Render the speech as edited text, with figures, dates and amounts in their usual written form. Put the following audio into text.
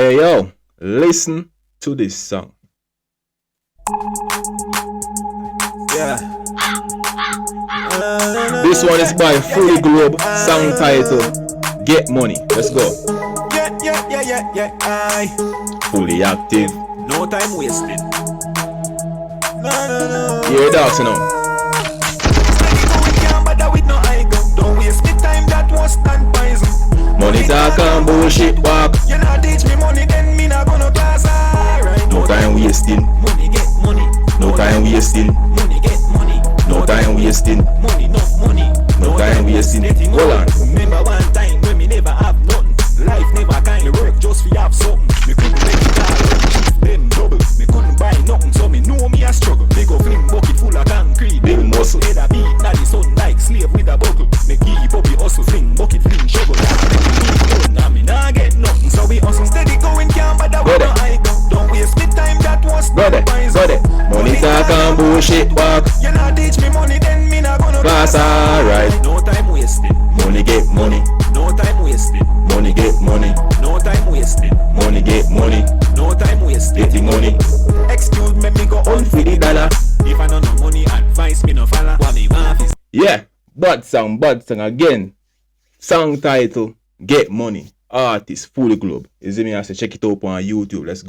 Hey yo, listen to this song. Yeah. This one is by Fully Globe, song title Get Money. Let's go. Yeah. Aye. Fully active. No time wasted. No. Yeah, dogs, you know. Steady going, can't bother with no eye go. Don't waste me time, that was done poison. Money talk and bullshit walk. You not teach me money, then me not gonna class. Alright. No time wasting. Money get money. No time wasting. Money get money. No time wasting. Money, no money. No time wasting. Hold on. Remember one time when me never have nothing. Life never kindly work just for have something. Me couldn't make it all. Them double. Me couldn't buy nothing, so me know me a struggle. Me go fling bucket full of concrete. Big muscle. Head a beat, now the sun like slave with a buckle. Me keep up the hustle, fling bucket, fling shovel. Now me nah get nothing, so we hustle steady going, can't bother with no eye go. Don't waste me time, that was Got it. Money talk and bullshit walk. You not teach me money, then me not gonna Class alright. No time wasted. Money get money. No time wasted. Money get money. No time wasted. Money get money. No time wasted. Getting money. Excuse me go on For the dollar. If I don't know money, advice me no follow. What me want is Yeah, bad song again. Song title Get Money. Artist Fully Globe. You see me? I say check it out on YouTube. Let's go.